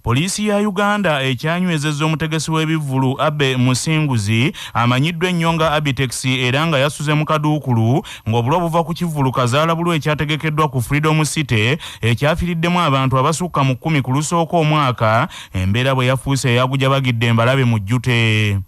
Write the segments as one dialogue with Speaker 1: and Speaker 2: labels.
Speaker 1: Polisi ya Uganda ekyanywezezza omutegesi w'ebivvulu Abe Musinguzi amanyiddwa ennyo nga Abitex era nga yasuze mu kaduukulu ng'obulwa buva ku kivvulu kazaala ekyategekeddwa ku Freedom City ekyafiiriddemu abantu abasukka mu 10 ku lusooka omwaka embeera bwe yafuuse eyagujabagidde embalabe mu jjute.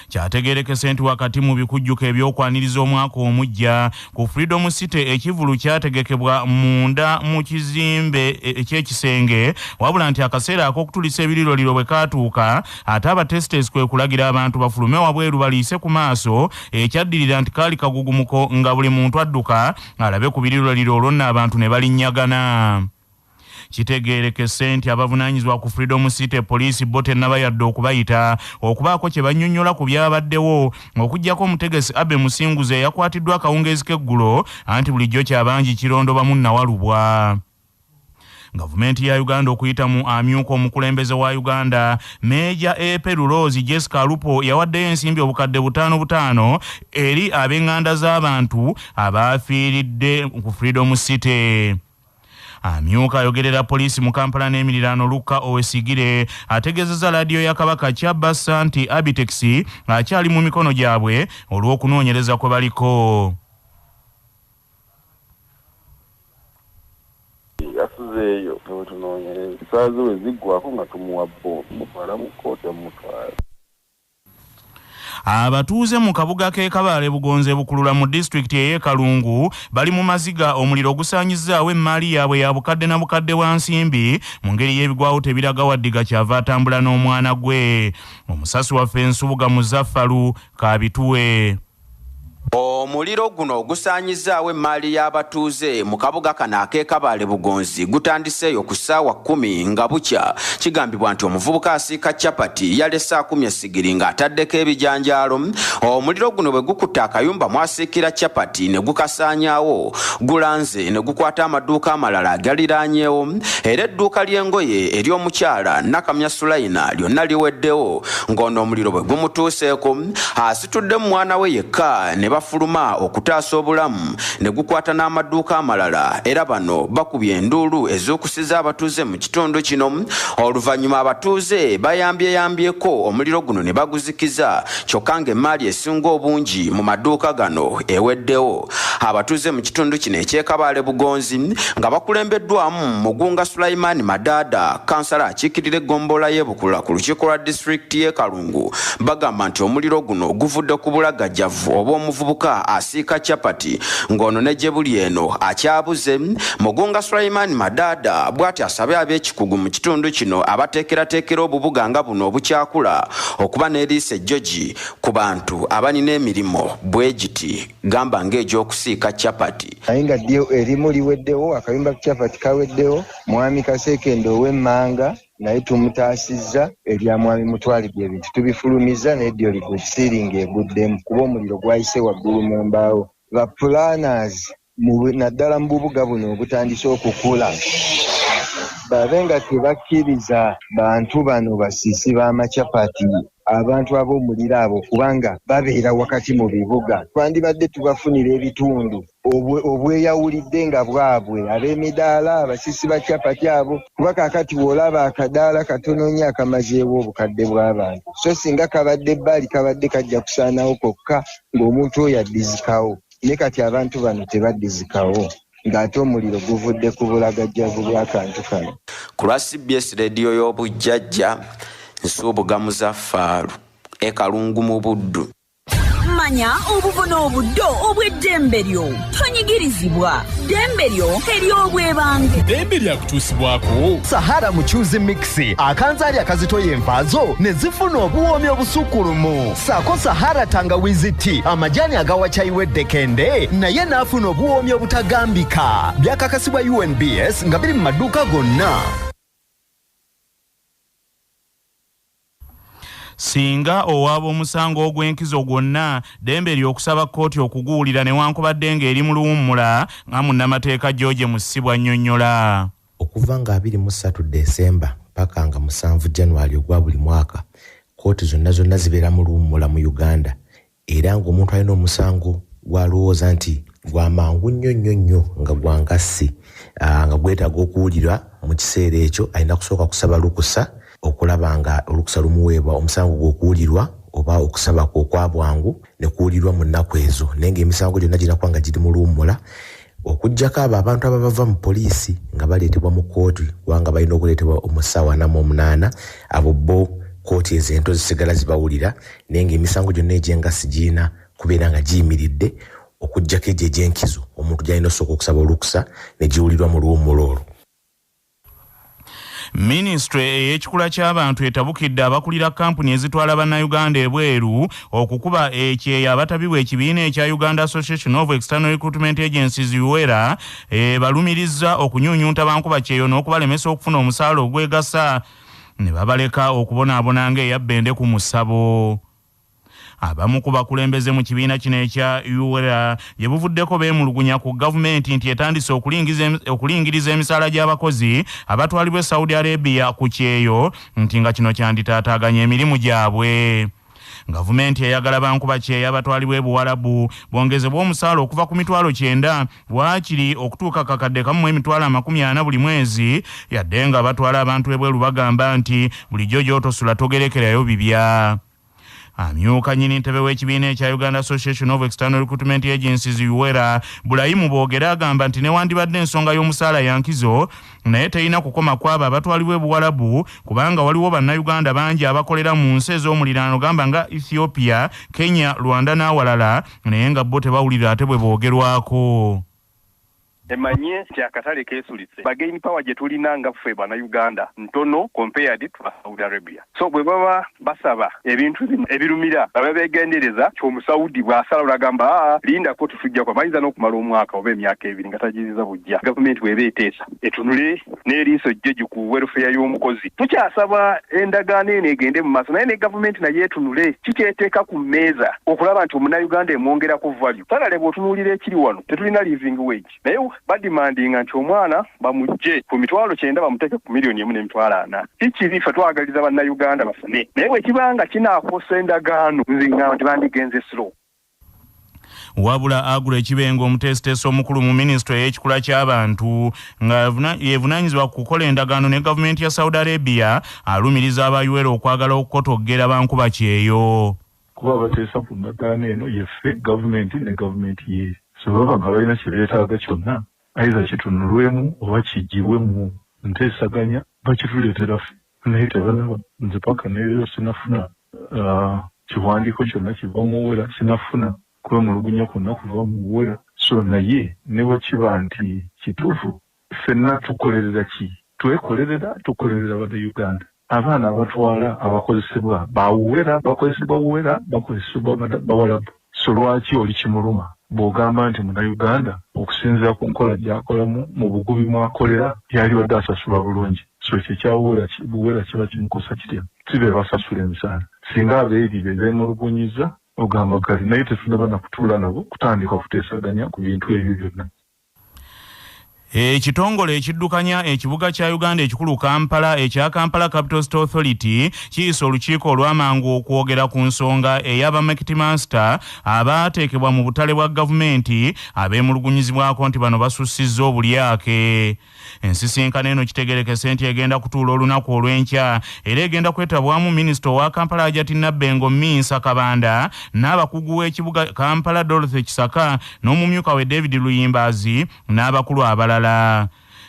Speaker 1: Kyategeerekese nti wakati mu bikujjuko ebyokwaniriza omwaka omujja ku Freedom City ekivvulu kyategekebwa munda mu kizimbe eky'ekisenge wabula nti akaseera ak'okutulisa ebiriroliro bwe kaatuuka ate abatestes kwe kulagira abantu bafulume wabweru baliise ku maaso ekyaddirira nti kaali kagugumuko nga buli muntu adduka alabe ku biriroliro olwo nno abantu ne balinnyagana. Kitegeerekese nti abavunaanyizibwa ku Freedom City poliisi bo tennabayadde okubayita okubaako kye bannyonnyola ku byabaddewo okuggyako omutegesi Abe Musinguzi eyakwatiddwa akawungeezi k'eggulo anti bulijjo kyabangi kirondo bamu nnawalubwa. Gavumenti ya Uganda okuyita mu amyuka omukulembeze wa Uganda Meja Rose Jessica Lupo yawaddeyo ensimbi obukadde 5 eri ab'enganda z'abantu abaafiiridde ku Freedom City. Amyuka ayogerera polisi mu Kampala n'emiriraano Luka Owesigire ategeezezza laadiyo ya Kabaka Kyabassa nti Abitex akyali mu mikono gyabwe olw'okunoonyereza kwe baliko.
Speaker 2: Yasuzeeyo tunoonyereza saazi we ziggwako nga tumuwa bbo mutwala mu kkooti omutwala.
Speaker 1: Abatuuze mu kabuga k'e Kabale Bugonze Bukulula mu disitulikiti ey'e Kalungu bali mu maziga omuliro ogusaanyizzaawo emmaali yaabwe ya bukadde na bukadde bwa nsimbi mu ngeri y'ebigwawo tebiraga waddiga kyava atambula n'omwana gwe. Omusasi waffe Ensubuga Muzaffalu Kabituwe.
Speaker 3: Omuliro guno gusaanyizaawo emmaali y'abatuuze mu kabuga kano ak'e Kabale Bugonzi gutandiseeyo ku ssaawa 10 nga bukya. Kigambibwa nti omuvubuka asiika capati yalese 10 essigiri ng'ataddeko ebijanjaalo. Omuliro guno bwe gukutte akayumba mwasiikira capati ne gukasaanyaawo gulanze ne gukwata amaduuka amalala agaliraanyeewo era edduuka ly'engoye ery'omukyala Nakamya Sulaina lyonna liweddewo ng'ono omuliro bwe gumutuuseeko asitudde mu mwana we yekka ne bafuluma okutaasa obulamu ne gukwata n'amaduuka amalala era bano bakubye enduulu ez'okusiza abatuuze mu kitundu kino. Oluvannyuma abatuuze bayambyeko omuliro guno ne baguzikiza kyokka ng'emmaali esinga obungi mu maduuka gano eweddewo. Abatuuze mu kitundu kino eky'e Kabale Bugonzi nga bakulembeddwamu Mugunga Sulaiman Madada kansala akiikirira eggombola y'e Bukula ku lukiiko lwa disitulikiti y'e Kalungu bagamba nti omuliro guno guvudde ku bulagajjavu oba omuvubuka asiika capati ng'ono ne gye buli eno akyabuze. Mugunga Sulaiman Madada bw'ati asabye ab'ekikugu mu kitundu kino abateekerateekera obubuga nga buno obukyakula okuba n'eriisa ejjogi ku bantu abalina emirimu bwe giti gamba ng'egy'okusiika capati.
Speaker 4: Naye nga ddyo erimu liweddewo akayumba capati kaweddewo mwami Kasekende ow'Emmanga naye tumutaasizza erya mwami mutwalibwa ebintu tubifulumiza n'eddyo ligusiringa eguddemu kuba omuliro gwayise waggulu mu mbaawo. Ba planners naddala mu bubuga buno obutandise okukula babe nga tebakkiriza bantu bano basiisi b'amacapati abantu ab'omuliro abo kubanga babeera wakati mu bibuga. Twandibadde tubafunira ebitundu obweyawulidde nga bwabwe ab'emidaala abasiisi ba capati abo kuba kaakati bw'olaba akadaala katono nnyo akamazeewo obukadde bw'abantu so singa kabadde ebbali kabadde kajja kusaanawo kokka ng'omuntu oyo addizikawo ne kati abantu bano tebaddizikawo ng'ate omuliro guvudde ku bulagajjavu bw'akantu kano.
Speaker 3: Ku lwa CBS rediyo y'obujjajja Nsubuga Muzaffalu e Kalungu mu Buddu.
Speaker 5: Manya obuvuna obuddo obw'eddembe lyo tonyigirizibwa ddembe lyo ery'obwebange
Speaker 6: ddembe lyakutuusibwako
Speaker 7: Sahara Muchuzi Mixi akanzaali akazitoya envaazo ne zifuna obuwoomi obusukkulumu saako Sahara Tangawizi Tea amajaani agawa caayiwedde kende naye n'afuna obuwoomi obutagambika byakakasibwa UNBS nga biri mu maduuka gonna.
Speaker 1: Singa owaaba omusango ogw'enkizo gwonna ddembe ly'okusaba kkooti okuguwulira newankubadde ng'eri mu luwummula nga munnamateeka George Musibwa annyonnyola.
Speaker 8: Okuva nga 23 Desemba paka nga 7 January ogwa buli mwaka kkooti zonna zibeera mu luwummula mu Uganda era ng'omuntu alina omusango gw'alowooza nti gwa mangu nnyo nga gwa ngassi nga gwetaaga okuwulirwa mu kiseera ekyo alina kusooka kusaba lukusa okulaba nga olukusa lumuweebwa omusango gw'okuwulirwa oba okusaba okwa bwangu ne kuwulirwa mu nnaku ezo naye ng'emisango gyonna ginakuba nga giri mu luwummula okuggyako abo abantu abava mu poliisi nga baleetebwa mu kkooti kubanga balina okuleetebwa omusawa 48 abo bo kkooti ezento zisigala zibawulira naye ng'emisango gyonna egy'engassi girina kubeera nga giyimiridde okuggyako egyo egy'enkizo omuntu gy'alina osooka okusaba olukusa ne giwulirwa mu luwummula olwo.
Speaker 1: Ministry ey'ekikula ky'abantu etabukidde abakulira kampuni ezitwala bannayuganda ebweru okukuba ekyeya abatabibwa ekibiina ekya Uganda Association of External Recruitment Agencies UERA balumirizza okunyunyunta bankuba kyeyo n'okubalemesa okufuna omusaala ogwegasa ne babaleka okubonaabona ng'eyabbende ku musabo. Abamu ku bakulembeze mu kibiina kino ekya UERA gye buvuddeko beemulugunya ku gavumenti nti etandise okulingiriza emisaala gy'abakozi abatwalibwa Saudi Arabia ku kyeyo nti nga kino kyanditaataaganya emirimu gyabwe. Gavumenti eyagala bankuba kyeya abatwalibwa ebuwalabu bongezebwa omusaala okuva ku mitwalo 9 bwakiri okutuuka kakadde kamu emitwalo 40 buli mwezi yadde nga abatwala abantu ebweru bagamba nti bulijjo gy'otosula togerekerayo bibya. Amyuka nyini ntebe w'ekibiina ekya Uganda Association of External Recruitment Agencies UERA Bulayimu Boogera agamba nti newandibadde ensonga y'omusaala yankizo naye terina kukoma kwabo abatwalibwa ebuwalabu kubanga waliwo bannayuganda bangi abakolera mu nsi ez'omuliraano gamba nga Ethiopia, Kenya, Rwanda n'awalala naye nga bo tebawulira ate bwe boogerwako.
Speaker 9: Emanye nti akatale keesulitse bagaini power gye tulina nga ffe bannayuganda ntono compared to Saudi Arabia. So bwe baba basaba ebintu ebirumira baba beegendereza ky'omusaudi bw'asala olagamba linda ko tujja kwa mayinza n'okumala omwaka oba emyaka 2 nga tagiriza bujja. Gavumenti bw'eba eteesa etunule n'eriiso jjeju ku welfare y'omukozi. Tukyasaba endagaano eno egende mu maaso naye ne gavumenti naye etunule kikyeteeka ku mmeeza okulaba nti omunnayuganda emwongerako value. Talale bw'otunuulira ekiri wano tetulina living wage naye badimandinga nti omwana bamujje ku mitwalo 9 bamuteeke ku milioni 1.4. Kikiri ffe twagaliza bannayuganda bafune naye bwe kibanga kinaakosa endagaano nzinga nti bandigenze slow.
Speaker 1: Wabula Agula Ekibengo omutesiteesi omukulu mu ministry ey'ekikula ky'abantu nga yevunaanyizibwa ku kukola endagaano ne gavumenti ya Saudi Arabia alumiriza aba UERA okwagala okukotoggera bankuba kyeyo.
Speaker 10: Kuba bateesa ku ndagaano eno yeffe gavumenti ne gavumenti ye so baba nga balina kye beetaaga kyonna aiza kitunulwemu oba kijjibwe mu nteesaganya bakituleetera ffe naye tebalaba nze paka neero sinafuna kiwandiiko kyonna kiva mu UERA sinafuna kwemulugunya kwonna kuva mu UERA so naye ne bwe kiba nti kituufu ffenna tukolerera ki tukolerera bannayuganda abaana abatwala abakozesebwa ba UERA bakozesebwa UERA bakozesebwa bawalabu so lwaki oli kimuluma bw'ogamba nti munnayuganda okusinziira ku nkola gy'akolamu mu bugubi mwakolera yali wadde asasulwa bulungi so ekyo ekyabuwera kiba kimukosa kitya tibe basasula emisaala singa abeeri be beemulugunyiza ogamba gali naye tetulaba na kutuula nabo kutandika kuteesaganya ku bintu ebyo byonna.
Speaker 1: Ekitongole ekiddukanya ekibuga kya Uganda ekikulu Kampala ekya Kampala Capital City Authority kiyisa olukiiko olw'amangu okwogera ku nsonga ey'aba Market Master abaateekebwa mu butale bwa gavumenti abeemulugunyizibwako nti bano basussizza obulyake. Ensisinkano eno kitegerekese nti egenda kutuula olunaku olw'enkya era egenda kwetabwamu minisita owa Kampala Ajati Nabbengo Minsa Kabanda n'abakugu w'ekibuga Kampala Dorothy Kisaka n'omumyuka we David Luyimbazi n'abakulu abalala.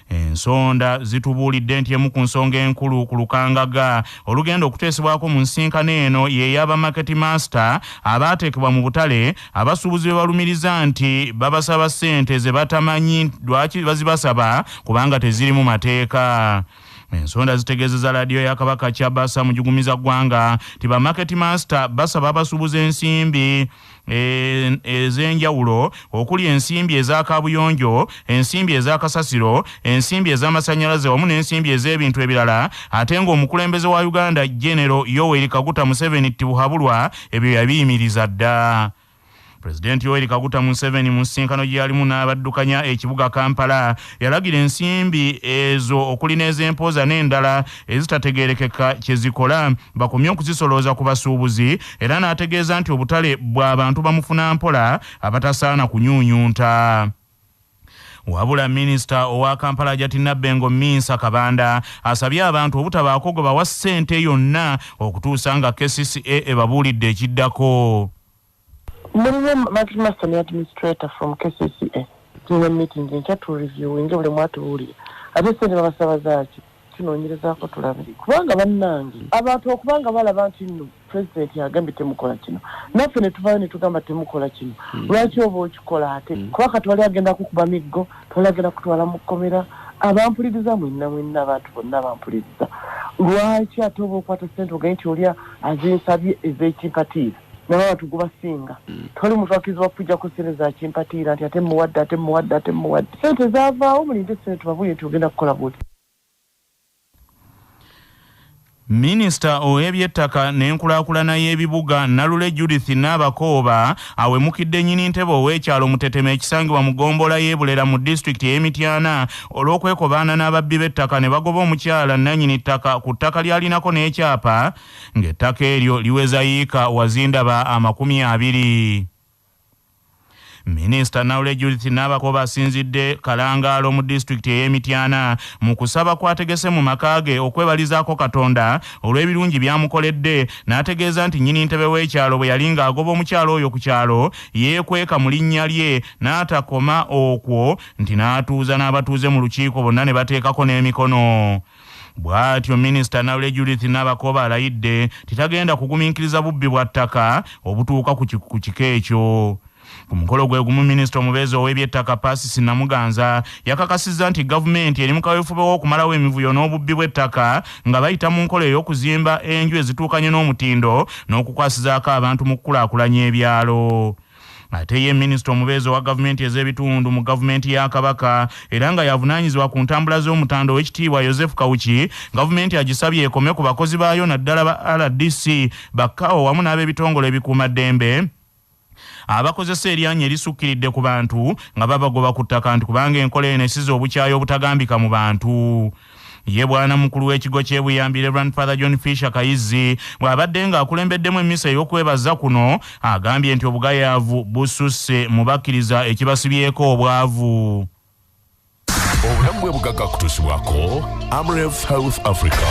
Speaker 1: Ensonda zitubuulidde nti emu ku nsonga enkulu ku lukangaga olugenda okuteesebwako mu nsinkano eno y'eyaba Market Master abaateekebwa mu butale abasuubuzi be balumiriza nti babasaba ssente ze batamanyi lwaki bazibasaba kubanga teziri mu mateeka. Ensonda zitegeezeza laadiyo ya Kabaka Kyabasa mujugumiza ggwanga nti ba Market Master basaba abasuubuzi ensimbi ez'enjawulo okuli ensimbi ez'akabuyonjo, ensimbi ez'akasasiro, ensimbi ez'amasannyalaze wamu n'ensimbi ez'ebintu ebirala ate ng'omukulembeze wa Uganda General Yoweri Kaguta Museveni Tibuhabulwa ebyo yabiyimiriza dda. President Yoweri Kaguta Museveni mu nsisinkano gye yalimu n'abaddukanya ekibuga Kampala yalagira ensimbi ezo okuli n'ez'empooza n'endala ezitategeerekeka kye zikola bakomye okuzisolooza ku basuubuzi era n'ategeeza nti obutale bw'abantu bamufuna mpola abatasaana kunyuunyunta. Wabula Minister owa Kampala Jatina Bengo Minsa Kabanda asabye abantu obutabaako gwe bawa ssente yonna okutuusa nga KCCA ebabuulidde ekiddako.
Speaker 11: Mulimu Master Administrator from KCCA tuwe meeting ncha tu review nje buli mwatuulira ate ssente babasaba zaaki tunoonyerezaako tulabe kubanga bannange abantu okubanga balaba nti nno President yagambye temukola kino naffe ne tuvaayo ne tugamba temukola kino lwaki oba okikola ate kuba kati wali agenda kukuba miggo twali agenda kutwala mu kkomera abampuliriza mwenna abantu bonna bampuliriza lwaki ate oba okwata ssente ogaye nti oli azinsabye ez'ekimpatiira naye tugubasinga toli muntu akizwa kujja kusereza kimpatiira nti ate muwadde ssente zaavaawo mulinde ssente tubabuye nti ogenda kukola buti.
Speaker 1: Minister ow'ebyettaka n'enkulaakulana y'ebibuga Nalule Judith Nabakooba awemukidde nnyini ntebe ow'ekyalo Mutetema ekisangibwa mu ggombolola y'Ebulera mu disitulikiti y'Emityana olw'okwekobaana n'ababbi b'ettaka ne bagoba omukyala nannyini ttaka ku ttaka lyalinako n'ekyapa ng'ettaka eryo liweza yiika wazindaba 20. Minister Nalule Judith Nabakooba asinzidde Kalangaalo mu disitulikiti y'Emityana mu kusaba kwategese mu makaage okwebalizaako Katonda olw'ebirungi byamukoledde n'ategeeza nti nnyini ntebe w'ekyalo bwe yali ng'agoba omukyalo oyo ku kyalo yeekweka mu linnya lye n'atakoma okwo nti n'atuuza n'abatuuze mu lukiiko bonna ne bateekako n'emikono. Bw'atyo Minister Nalule Judith Nabakooba alayidde titagenda kugumiikiriza bubbi bwa ttaka obutuuka ku kiko ekyo. Ku mukolo gwe gumu Minisita omubeezi ow'ebyettaka Paasisi Namuganza yakakasizza nti gavumenti eri mu kaweefube w'okumalawo emivuyo n'obubbi bw'ettaka nga bayita mu nkola ey'okuzimba enju ezituukanye n'omutindo n'okukwasizaako abantu mu kukulaakulanya ebyalo. Ate ye Minisita omubeezi owa gavumenti ez'ebitundu mu gavumenti ya Kabaka era nga yavunaanyizibwa ku ntambula z'omutanda ow'ekitiibwa Joseph Kawuki gavumenti agisabye ekome ku bakozi baayo naddala ba RDC bakkawo wamu n'ab'ebitongole ebikuumaddembe abakozesa eryanya erisukkiridde ku bantu nga babagoba ku ttaka nti kubanga enkola eno esize obukyayi obutagambika mu bantu. Ye bwana mukulu w'ekigo ky'ebuyambi Reverend Father John Fisher Kayizzi bw'abadde ng'akulembeddemu emmisa ey'okwebaza kuno agambye nti obugayaavu bususse mu bakkiriza ekibasibyeko obwavu.
Speaker 6: Obulamu bwe bugagga kutuusibwako Amref Health Africa.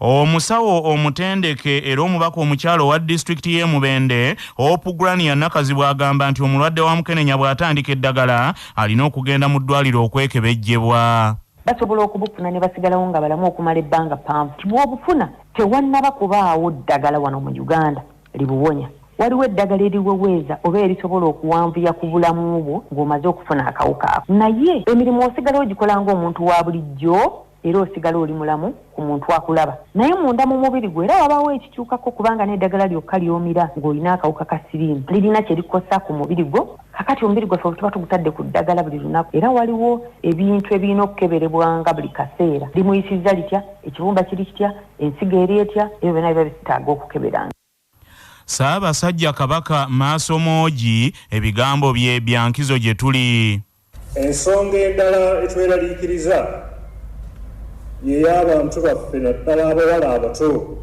Speaker 1: Omusawo omutendeke era omubaka omukyalo wa disitulikiti y'e Mubende Opugurania Nakazi bw'agamba nti omulwadde wa Mukenenya bw'atandika eddagala alina okugenda mu ddwaliro okwekebejjebwa.
Speaker 12: Basobola okubufuna ne basigalawo nga balamu okumala ebbanga ppanvu. Bw'obufuna tewannaba kubaawo ddagala wano mu Uganda libuwonya. Waliwo eddagala eriweweeza oba erisobola okuwanvuya ku bulamu bwo ng'omaze okufuna akawuka ako. Naye emirimu osigala ogikola ng'omuntu wa bulijjo era osigala oli mulamu ku muntu akulaba. Naye munda mu mubiri gwe era wabawo ekikyukako kubanga n'eddagala lyokka lyomira ng'olina akawuka ka siriimu lirina kye likosa ku mubiri gwo. Kakati omubiri gwaffe tuba tugutadde ku ddagala buli lunaku era waliwo ebintu ebirina okukeberebwanga buli kaseera. Limuyisizza litya, ekibumba kiri kitya, ensigo eri etya, ebyo byonna biba bitaaga okukeberanga.
Speaker 1: Ssaabasajja Kabaka Maaso Moogi ebigambo bye bya nkizo gye tuli.
Speaker 13: Ensonga endala etweraliikiriza ye y'abantu baffe naddala abawala abato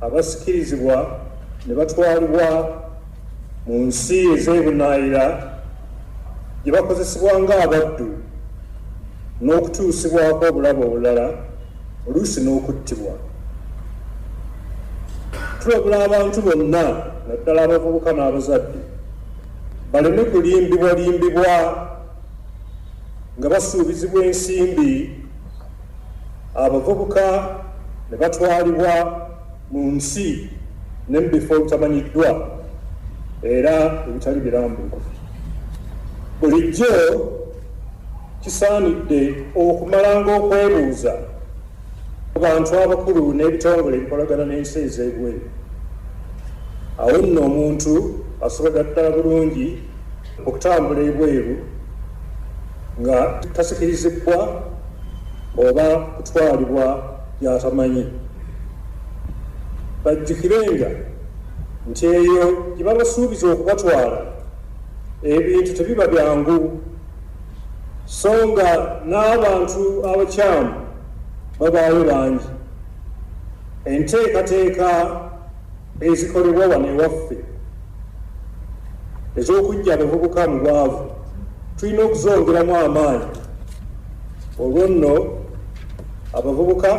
Speaker 13: abasikirizibwa ne batwalibwa mu nsi ez'ebunaayira gye bakozesebwa ng'abaddu n'okutuusibwako obulabe obulala oluusi n'okuttibwa. Tulabula abantu bonna naddala abavubuka n'abazadde baleme kulimbibwa nga basuubizibwa ensimbi abavubuka ne batwalibwa mu nsi ne mu bifo ebitamanyiddwa era ebitali birambuufu. Bulijjo kisaanidde okumalanga okwebuuza ku bantu abakulu n'ebitongole ebikolagana n'ensi ez'ebweru. Awo nno omuntu asobola ddala bulungi okutambula ebweru nga tasikirizibwa oba kutwalibwa byatamanyi. Bajjukirenga nti eyo gye babasuubiza okubatwala ebintu tebiba byangu so nga n'abantu abakyamu babaayo bangi. Enteekateeka ezikolebwa wano ewaffe ez'okujja abavubuka mu bwavu tulina okuzongeramu amaanyi olwo nno abavubuka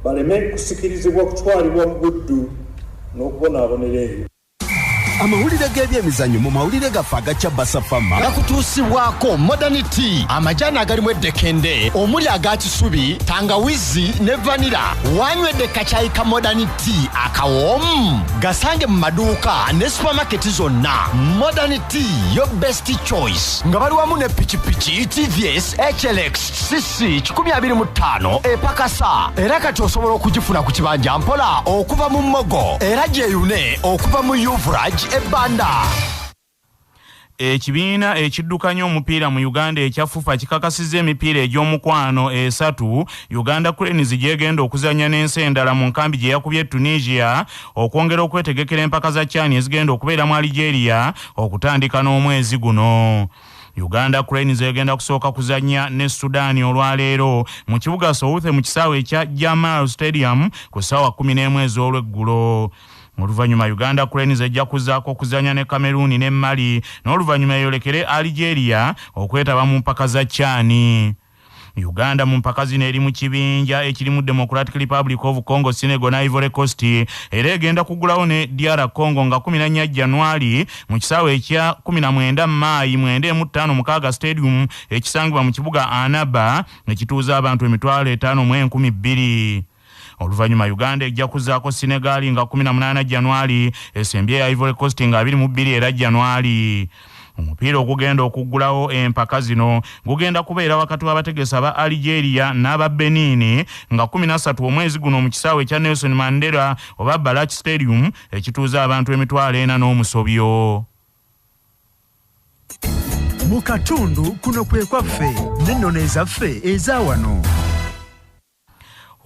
Speaker 13: baleme kusikirizibwa kutwalibwa mu buddu n'okubonaabonera eyo.
Speaker 7: Amawulire g'ebyemizannyo mu mawulire gaffe agakya basafama gakutuusibwako modernity amajani agalimu eddekende omuli aga kisubi tangawizi ne vanira. Wanywedde kacayi ka modernity akawoomu gasange mu maduuka ne supamaketi zonna. Modernity your best choice nga bali wamu ne pikipiki TVS HLX CC 125 epakasa era kati osobola okugifuna ku kibanja mpola okuva mu Mmogo era gyeyune okuva mu Yuvrage ebanda.
Speaker 1: Ekibiina ekiddukanya omupiira mu Uganda ekyafufa kikakasizza emipiira egy'omukwano 3 Uganda Cranes gyegenda okuzannya n'ensi endala mu nkambi gye yakubye Tunisia okwongera okwetegekera empaka za CHAN ezigenda okubeera mu Algeria okutandika n'omwezi guno. Uganda Cranes egenda kusooka kuzannya ne Sudan olwaleero mu kibuga Southe mu kisaawe ekya Jamal Stadium ku ssaawa 11 ez'olweggulo. Oluvanyuma Uganda Cranes ejja kuzaako okuzannya ne Cameroon ne Mali n'oluvanyuma yolekere Algeria okwetaba mu mpaka za CHAN. Uganda mu mpaka zino eri mu kibinja ekirimu Democratic Republic of Congo, Senegal na Ivory Coast era egenda kugulawo ne DR Congo nga 14 Januari mu kisaawe ekya 19 Maayi 956 Stadium ekisangibwa mu kibuga Anaba ekituuza abantu 5,1200. Oluvanyuma Uganda ejja kuzaako Senegal nga 18 Januari esembye ya Ivory Coast nga 22 era Januari. Omupiira ogugenda okuggulawo empaka zino gugenda kubeera wakati w'abategesa ba Algeria n'aba Benin nga 13 omwezi guno mu kisaawe ekya Nelson Mandela oba Barrack Stadium ekituuza abantu 40,000 n'omusobyo.
Speaker 14: Mu katundu kuno kwe kwaffe n'ennono ezaffe eza wano.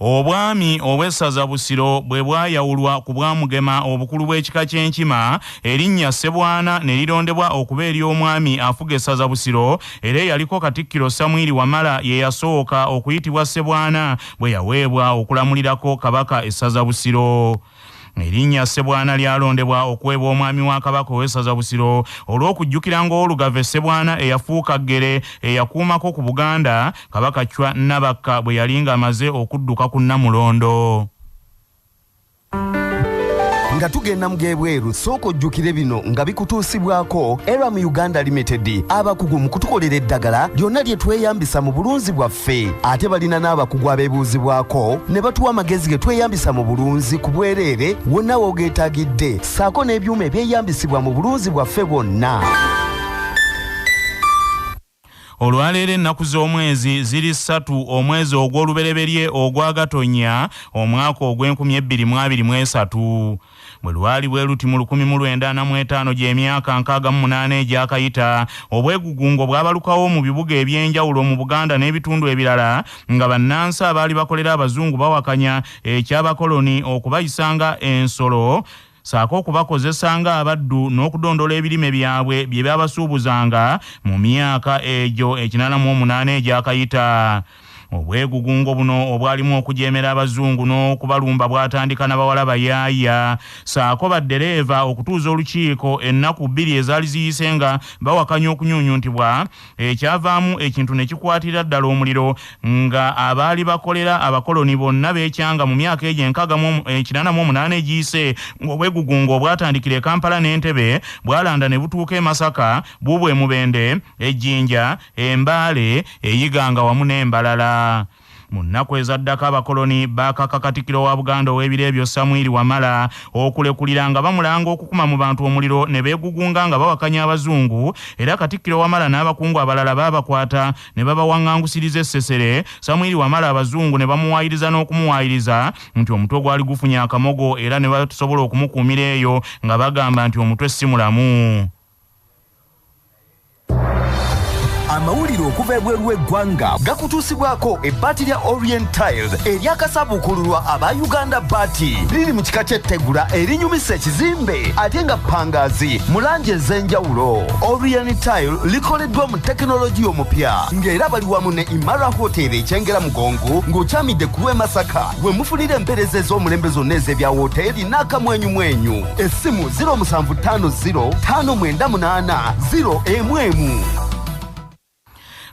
Speaker 1: Obwami obw'essaza Busiro bwe bwayawulwa ku bwamugema obukulu bw'ekika ky'enkima erinnya Ssebwana ne lirondebwa okuba ery'omwami afuga essaza Busiro era yaliko Katikkiro Samwiri Wamala ye yasooka okuyitibwa Ssebwana bwe yaweebwa okulamulirako Kabaka essaza Busiro. Erinnya Ssebwana lyalondebwa okuweebwa omwami wa Kabaka ow'essaza Busiro olw'okujjukira ng'olugave Ssebwana eyafuuka ggere eyakuumako ku Buganda Kabaka Chwa Nabakka bwe yali ng'amaze okudduka ku Namulondo.
Speaker 7: Nga tugenda mu gebweru sooka ojjukire bino nga bikutuusibwako era mu Uganda Limited abakugu mu kutukolera eddagala lyonna lye tweyambisa mu bulunzi bwaffe ate balina n'abakugu abeebuuzibwako ne batuwa amagezi ge tweyambisa mu bulunzi ku bwereere wonna woogeetaagidde saako n'ebyuma ebyeyambisibwa mu bulunzi bwaffe bwonna.
Speaker 1: Olwaleero ennaku z'omwezi ziri 3 omwezi ogw'olubereberye ogwa Gatonnya omwaka ogw'2023 bwe lwali bwe luti mu 1995 gy'emyaka 68 egyakayita obwegugungo bwabalukawo mu bibuga eby'enjawulo mu Buganda n'ebitundu ebirala nga bannansi abaali bakolera abazungu bawakanya ekyabakoloni okubayisanga ensolo saako okubakozesanga abaddu n'okudondola ebirime byabwe bye byabasuubuzanga mu myaka egyo 88 egyakayita. Obwegugungo buno obwalimu okujeemera abazungu n'okubalumba bwatandika n'abawala bayaaya saako baddereeva okutuuza olukiiko ennaku 2 ezaali ziyise nga bawakanya okunyuunyuntibwa ekyavaamu ekintu ne kikwatira ddala omuliro nga abaali bakolera abakoloni bonna beekyanga mu myaka egyo 88 egiyise ng'obwegugungo obwatandikira e Kampala n'Entebbe bwalanda ne butuuka e Masaka buubwe Mubende Ejjinja Embaale Eyiganga wamu n'Embalala. Mu nnaku ezaddako abakoloni bakaka Katikkiro wa Buganda ow'ebiro ebyo Samwiri Wamala okulekulira nga bamulanga okukuma mu bantu omuliro ne beegugunga nga bawakanya abazungu era Katikkiro Wamala n'abakungu abalala baabakwata ne babawaŋŋangusiriza essesere. Samwiri Wamala abazungu ne bamuwaayiriza n'okumuwaayiriza nti omutwe gwali gufunye akamogo era ne basobola okumukuumira eyo nga bagamba nti omutwe si mulamu.
Speaker 7: amawulire okuva ebweru w'eggwanga gakutuusibwako ebbaati lya Orient Tiles eryakasabuukululwa aba Uganda Bati liri mu kika ky'ettegula erinyumisa ekizimbe ate nga pangaazi mu langi ez'enjawulo. Orient Tile likoleddwa mu tekinologiya omupya ng'era bali wamu ne Imara Hotel ekyengera mugongo ng'okyamidde ku lw'e Masaka we mufunira empeereza ez'omulembe zonna ez'ebya woteeri n'akamwenyumwenyu. Essimu 0750 598 011.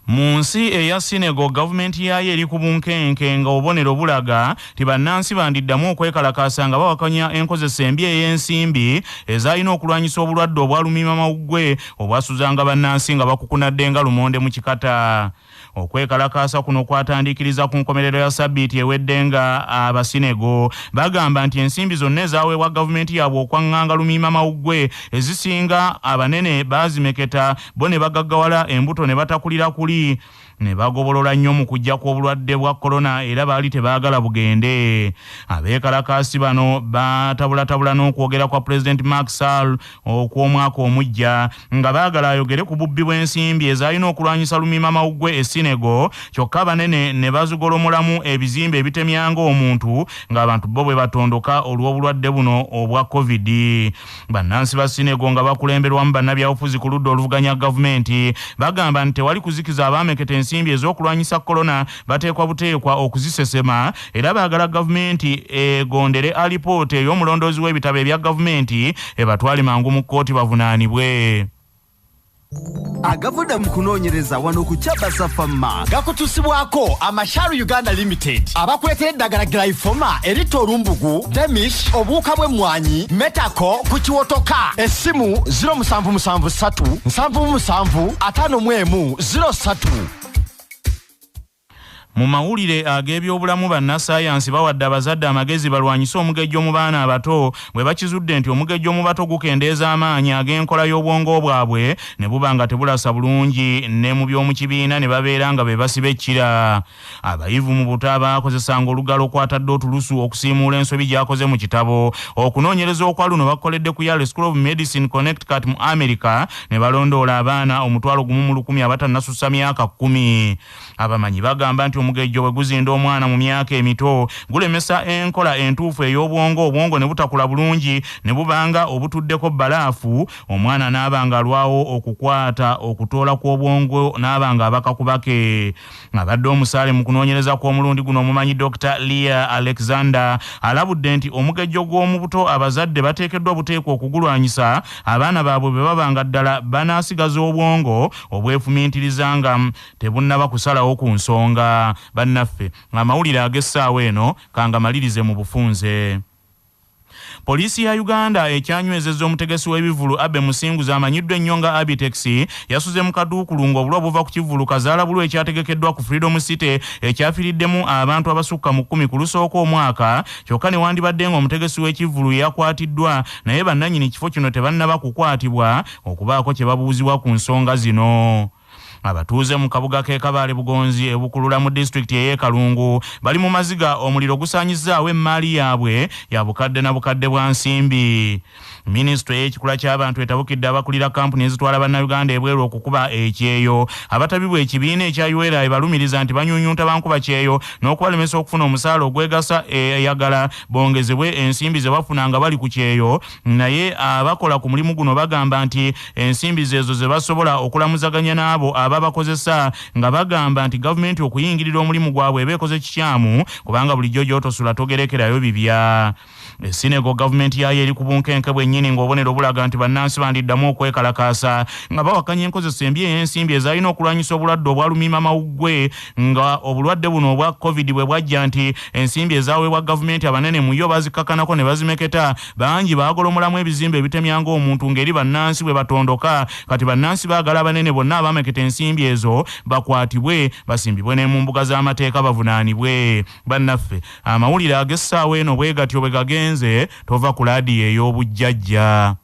Speaker 1: Mu nsi eya Senegal gavumenti yayo eri ku bunkenke nga obubonero bulaga ti bannansi bandiddamu okwekalakaasa nga bawakanya enkozesa embi ey'ensimbi ezaalina okulwanyisa obulwadde obwalumimamawuggwe obwasuzanga bannansi nga bakukunadde nga lumonde mu kikata. Okwekalakaasa kuno kwatandikiriza ku nkomerero ya sabbiiti ewedde nga Abasenegal bagamba nti ensimbi zonna ezaaweebwa gavumenti yaabwe okwaŋŋanga lumimamawuggwe ezisinga abanene baazimeketa bo ne bagaggawala embuto ne batakulira kuli ne bagobolola nnyo mu kujja kw'obulwadde bwa korona era baali tebaagala bugende. Abeekalakaasi bano batabulatabula n'okwogera kwa Pulezidenti Macky Sall okw'omwaka omujja nga baagala ayogere ku bubbi bw'ensimbi ezaalina okulwanyisa lumimamawuggwe e Senegal kyokka banene ne bazigolomolamu ebizimbe ebitemyanga omuntu ng'abantu bo bwe batondoka olw'obulwadde buno obwa COVID. Bannansi ba Senegal nga bakulemberwamu bannabyabufuzi ku ludda oluvuganya gavumenti bagamba nti tewali kuzikiza abaameketa ensimbi ez'okulwanyisa korona bateekwa buteekwa okuzisesema era baagala gavumenti egondere alipoota ey'omulondoozi w'ebitabo ebya gavumenti ebatwale mangu mu kkooti bavunaanibwe.
Speaker 7: Agavuda mu kunoonyereza wano ku Kyabasa Pharma gakutusibwako Amasharu Uganda Limited abakuleetera eddagala Glyphoma erita olumbugu Demish obuwuka bw'emmwanyi Metako ku kiwotoka. Essimu 0773 77 51 03.
Speaker 1: Mu mawulire ag'ebyobulamu bannassaayansi bawadde abazadde amagezi balwanyise omugejjo mu baana abato bwe bakizudde nti omugejjo mu bato gukendeeza amaanyi ag'enkola y'obwongo bwabwe ne buba nga tebulasa bulungi ne mu by'omu kibiina ne babeera nga be basiba ekkira. Abayivu mu buto abaakozesanga olugalo okwatadde otulusu okusiimuula ensobi gy'akoze mu kitabo. Okunoonyereza okwa luno bakoledde ku Yale School of Medicine Connecticut mu America ne balondoola abaana 1,100 abatannasussa myaka 10. Abamanyi bagamba nti omugejjo bwe guzinda omwana mu myaka emito gulemesa enkola entuufu ey'obwongo obwongo ne butakula bulungi ne bubanga obutuddeko balaafu omwana n'abanga alwawo okukwata okutoola kw'obwongo n'abanga abakakubake. Abadde omusaale mu kunoonyereza kw'omulundi guno omumanyi Dr. Leah Alexander alabudde nti omugejjo gw'omu buto abazadde bateekeddwa buteekwa okugulwanyisa abaana baabwe bwe babanga ddala banaasigaza obwongo obwefumiintiriza nga tebunnaba kusalawo ku nsonga. Bannaffe amawulire ag'essaawa eno kangamalirize mu bufunze. Poliisi ya Uganda ekyanywezezza omutegesi w'ebivvulu Abe Musinguzi amanyiddwa ennyo nga Abitex yasuze mu kaduukulu ng'obulwa buva ku kivvulu Kazaalabulu ekyategekeddwa ku Freedom City ekyafiiriddemu abantu abasukka mu 10 ku lusooka omwaka kyokka ne wandibadde ng'omutegesi w'ekivvulu yakwatiddwa naye bannannyini kifo kino tebannaba kukwatibwa okubaako kye babuuzibwa ku nsonga zino. Abatuuze mu kabuga k'e Kabale Bugonzi ebukulula mu disitulikiti ey'e Kalungu bali mu maziga omuliro gusaanyizzaawo emmaali yaabwe ya bukadde na bukadde bwa nsimbi. Minisitule y'ekikula ky'abantu etabukidde abakulira kampuni ezitwala bannayuganda ebweru okukuba ekyeyo. Abatabibwa ekibiina ekya URA ebalumiriza nti banyuunyuuta bankuba kyeyo n'okubalemesa okufuna omusaala ogwegasa eyagala bongezebwe ensimbi ze bafuna nga bali ku kyeyo, naye abakola ku mulimu guno bagamba nti ensimbi ezo ze basobola okulamuzaganya n'abo ababakozesa nga bagamba nti gavumenti okuyingirira omulimu gwabwe ebeekoze kikyamu kubanga bulijjo gy'otosula togerekerayo bibya. Senegal gavumenti yayo eri ku bunkenke bwennyini ng'obubonero bulaga nti bannansi bandiddamu okwekalakaasa nga bawakanya enkozesa embi ey'ensimbi ezaalina okulwanyisa obulwadde obwalumimamawuggwe nga obulwadde buno obwa COVID bwe bwajja nti ensimbi ezaaweebwa gavumenti abanene mu yo bazikkakanako ne bazimeketa bangi baagolomolamu ebizimbe ebitemyanga omuntu ng'eri bannansi bwe batondoka. Kati bannansi baagala abanene bonna abaameketa ensimbi ezo bakwatibwe basimbibwe ne mu mbuga z'amateeka bavunaanibwe. Bannaffe amawulire ag'essaawa eno bwe gatyo bwe gagenze tova ku laadiyo ey'obujjajja.